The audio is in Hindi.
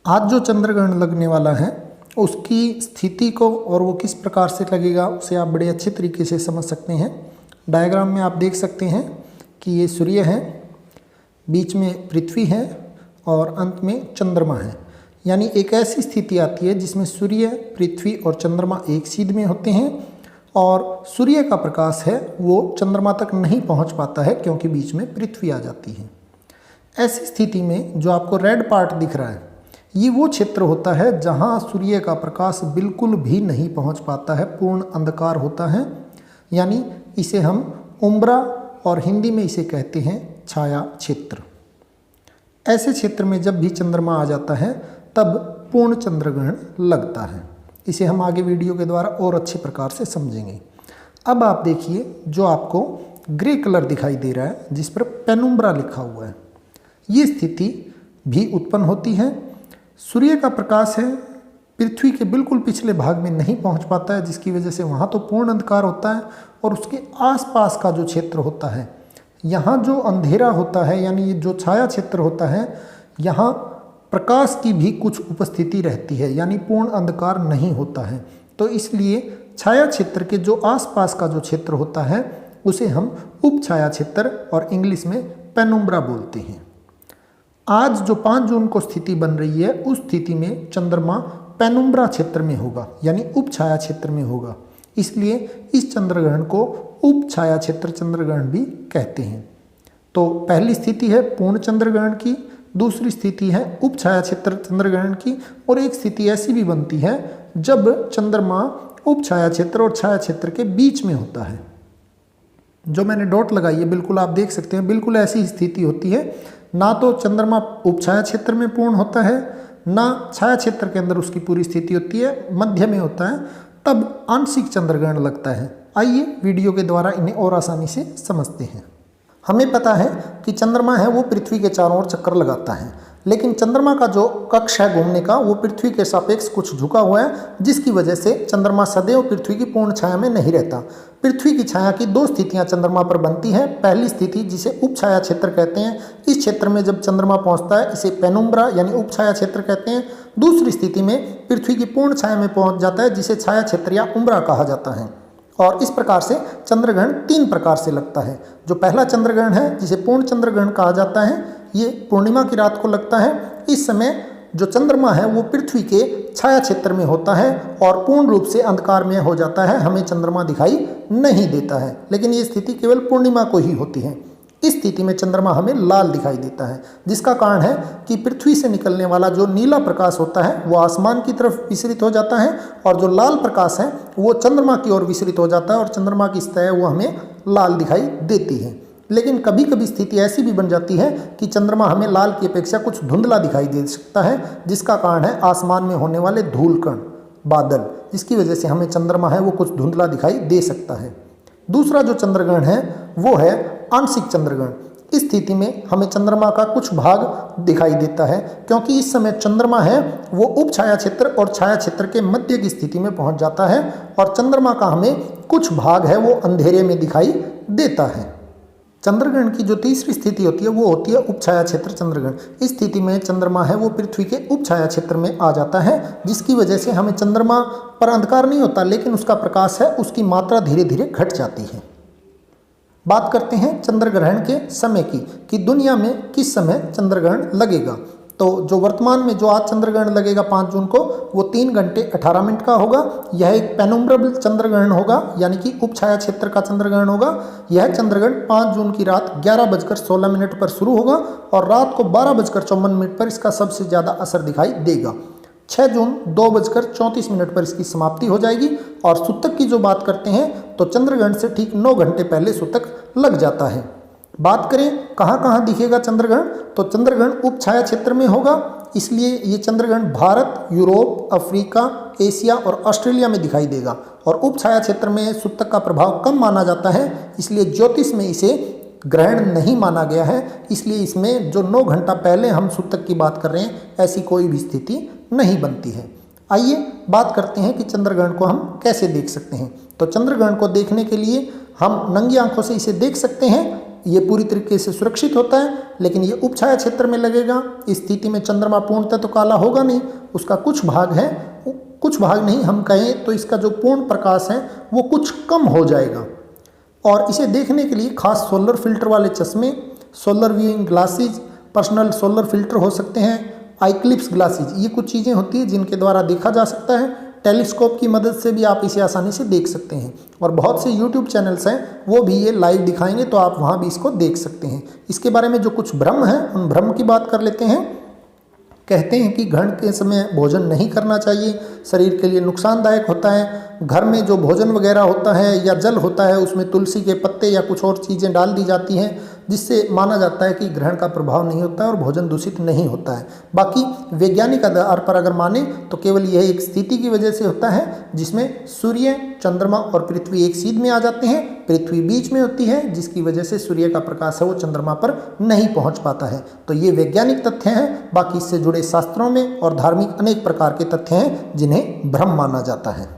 आज जो चंद्रग्रहण लगने वाला है उसकी स्थिति को और वो किस प्रकार से लगेगा उसे आप बड़े अच्छे तरीके से समझ सकते हैं। डायग्राम में आप देख सकते हैं कि ये सूर्य है, बीच में पृथ्वी है और अंत में चंद्रमा है। यानी एक ऐसी स्थिति आती है जिसमें सूर्य, पृथ्वी और चंद्रमा एक सीध में होते हैं और सूर्य का प्रकाश है वो चंद्रमा तक नहीं पहुंच पाता है क्योंकि बीच में पृथ्वी आ जाती है। ऐसी स्थिति में जो आपको रेड पार्ट दिख रहा है ये वो क्षेत्र होता है जहां सूर्य का प्रकाश बिल्कुल भी नहीं पहुंच पाता है, पूर्ण अंधकार होता है। यानी इसे हम उम्ब्रा और हिंदी में इसे कहते हैं छाया क्षेत्र। ऐसे क्षेत्र में जब भी चंद्रमा आ जाता है तब पूर्ण चंद्रग्रहण लगता है। इसे हम आगे वीडियो के द्वारा और अच्छे प्रकार से समझेंगे। अब आप देखिए जो आपको ग्रे कलर दिखाई दे रहा है जिस पर पेनुम्ब्रा लिखा हुआ है, ये स्थिति भी उत्पन्न होती है। सूर्य का प्रकाश है पृथ्वी के बिल्कुल पिछले भाग में नहीं पहुंच पाता है, जिसकी वजह से वहाँ तो पूर्ण अंधकार होता है और उसके आसपास का जो क्षेत्र होता है यहाँ जो अंधेरा होता है, यानी जो छाया क्षेत्र होता है, यहाँ प्रकाश की भी कुछ उपस्थिति रहती है, यानी पूर्ण अंधकार नहीं होता है। तो इसलिए छाया क्षेत्र के जो आसपास का जो क्षेत्र होता है उसे हम उप छाया क्षेत्र और इंग्लिश में पेनुम्ब्रा बोलते हैं। आज जो 5 जून को स्थिति बन रही है उस स्थिति में चंद्रमा पेनुम्ब्रा क्षेत्र में होगा, यानी उप छाया क्षेत्र में होगा। इसलिए इस चंद्रग्रहण को उप छाया क्षेत्र चंद्रग्रहण भी कहते हैं। तो पहली स्थिति है पूर्ण चंद्रग्रहण की, दूसरी स्थिति है उप छाया क्षेत्र चंद्रग्रहण की, और एक स्थिति ऐसी भी बनती है जब चंद्रमा उप छाया क्षेत्र और छाया क्षेत्र के बीच में होता है। जो मैंने डॉट लगाई है बिल्कुल आप देख सकते हैं, बिल्कुल ऐसी स्थिति होती है। ना तो चंद्रमा उप छाया क्षेत्र में पूर्ण होता है, ना छाया क्षेत्र के अंदर उसकी पूरी स्थिति होती है, मध्य में होता है, तब आंशिक चंद्रग्रहण लगता है। आइए वीडियो के द्वारा इन्हें और आसानी से समझते हैं। हमें पता है कि चंद्रमा है वो पृथ्वी के चारों ओर चक्कर लगाता है, लेकिन चंद्रमा का जो कक्ष है घूमने का वो पृथ्वी के सापेक्ष कुछ झुका हुआ है, जिसकी वजह से चंद्रमा सदैव पृथ्वी की पूर्ण छाया में नहीं रहता। पृथ्वी की छाया की 2 स्थितियां चंद्रमा पर बनती हैं। पहली स्थिति जिसे उप छाया क्षेत्र कहते हैं, इस क्षेत्र में जब चंद्रमा पहुंचता है इसे पेनुम्ब्रा यानी उप छाया क्षेत्र कहते हैं। दूसरी स्थिति में पृथ्वी की पूर्ण छाया में पहुंच जाता है जिसे छाया क्षेत्र या उम्ब्रा कहा जाता है। और इस प्रकार से चंद्रग्रहण 3 प्रकार से लगता है। जो पहला चंद्रग्रहण है जिसे पूर्ण चंद्रग्रहण कहा जाता है, ये पूर्णिमा की रात को लगता है। इस समय जो चंद्रमा है वो पृथ्वी के छाया क्षेत्र में होता है और पूर्ण रूप से अंधकार में हो जाता है, हमें चंद्रमा दिखाई नहीं देता है। लेकिन ये स्थिति केवल पूर्णिमा को ही होती है। इस स्थिति में चंद्रमा हमें लाल दिखाई देता है, जिसका कारण है कि पृथ्वी से निकलने वाला जो नीला प्रकाश होता है वो आसमान की तरफ विसरित हो जाता है और जो लाल प्रकाश है वो चंद्रमा की ओर विसरित हो जाता है और चंद्रमा की सतह वो हमें लाल दिखाई देती है। लेकिन कभी कभी स्थिति ऐसी भी बन जाती है कि चंद्रमा हमें लाल की अपेक्षा कुछ धुंधला दिखाई दे सकता है, जिसका कारण है आसमान में होने वाले धूल कण, बादल, जिसकी वजह से हमें चंद्रमा है वो कुछ धुंधला दिखाई दे सकता है। दूसरा जो चंद्रग्रहण है वो है आंशिक चंद्रग्रहण। इस स्थिति में हमें चंद्रमा का कुछ भाग दिखाई देता है, क्योंकि इस समय चंद्रमा है वो उप छाया क्षेत्र और छाया क्षेत्र के मध्य की स्थिति में पहुंच जाता है और चंद्रमा का हमें कुछ भाग है वो अंधेरे में दिखाई देता है। चंद्रग्रहण की जो तीसरी स्थिति होती है वो होती है उप छाया क्षेत्र चंद्रग्रहण। इस स्थिति में चंद्रमा है वो पृथ्वी के उप छाया क्षेत्र में आ जाता है, जिसकी वजह से हमें चंद्रमा पर अंधकार नहीं होता, लेकिन उसका प्रकाश है उसकी मात्रा धीरे धीरे घट जाती है। बात करते हैं चंद्रग्रहण के समय की कि दुनिया में किस समय चंद्रग्रहण लगेगा। तो जो वर्तमान में जो आज चंद्रग्रहण लगेगा 5 जून को वो 3 घंटे 18 मिनट का होगा। यह एक पेनुम्ब्रल चंद्रग्रहण होगा, यानी कि उप छाया क्षेत्र का चंद्रग्रहण होगा। यह चंद्रग्रहण 5 जून की रात 11:16 पर शुरू होगा और रात को 12:54 पर इसका सबसे ज़्यादा असर दिखाई देगा। 6 जून 2:34 पर इसकी समाप्ति हो जाएगी। और सूतक की जो बात करते हैं तो चंद्रग्रहण से ठीक 9 घंटे पहले सूतक लग जाता है। बात करें कहाँ कहाँ दिखेगा चंद्रग्रहण, तो चंद्रग्रहण उप छाया क्षेत्र में होगा, इसलिए ये चंद्रग्रहण भारत, यूरोप, अफ्रीका, एशिया और ऑस्ट्रेलिया में दिखाई देगा। और उप छाया क्षेत्र में सूतक का प्रभाव कम माना जाता है, इसलिए ज्योतिष में इसे ग्रहण नहीं माना गया है। इसलिए इसमें जो 9 घंटा पहले हम सूतक की बात कर रहे हैं ऐसी कोई भी स्थिति नहीं बनती है। आइए बात करते हैं कि चंद्रग्रहण को हम कैसे देख सकते हैं। तो चंद्रग्रहण को देखने के लिए हम नंगी आंखों से इसे देख सकते हैं ये पूरी तरीके से सुरक्षित होता है, लेकिन ये उपछाया क्षेत्र में लगेगा। इस स्थिति में चंद्रमा पूर्णतः तो काला होगा नहीं, उसका कुछ भाग है, कुछ भाग नहीं हम कहें तो इसका जो पूर्ण प्रकाश है वो कुछ कम हो जाएगा। और इसे देखने के लिए खास सोलर फिल्टर वाले चश्मे, solar viewing glasses, personal solar filter हो सकते हैं, आईक्लिप्स ग्लासेज, ये कुछ चीज़ें होती हैं जिनके द्वारा देखा जा सकता है। टेलीस्कोप की मदद से भी आप इसे आसानी से देख सकते हैं। और बहुत से यूट्यूब चैनल्स हैं वो भी ये लाइव दिखाएंगे, तो आप वहाँ भी इसको देख सकते हैं। इसके बारे में जो कुछ भ्रम है उन भ्रम की बात कर लेते हैं। कहते हैं कि ग्रहण के समय भोजन नहीं करना चाहिए, शरीर के लिए नुकसानदायक होता है। घर में जो भोजन वगैरह होता है या जल होता है उसमें तुलसी के पत्ते या कुछ और चीज़ें डाल दी जाती हैं, जिससे माना जाता है कि ग्रहण का प्रभाव नहीं होता है और भोजन दूषित नहीं होता है। बाकी वैज्ञानिक आधार पर अगर माने तो केवल यह एक स्थिति की वजह से होता है जिसमें सूर्य, चंद्रमा और पृथ्वी एक सीध में आ जाते हैं, पृथ्वी बीच में होती है, जिसकी वजह से सूर्य का प्रकाश है वो चंद्रमा पर नहीं पहुंच पाता है। तो ये वैज्ञानिक तथ्य हैं। बाकी इससे जुड़े शास्त्रों में और धार्मिक अनेक प्रकार के तथ्य हैं जिन्हें भ्रम माना जाता है।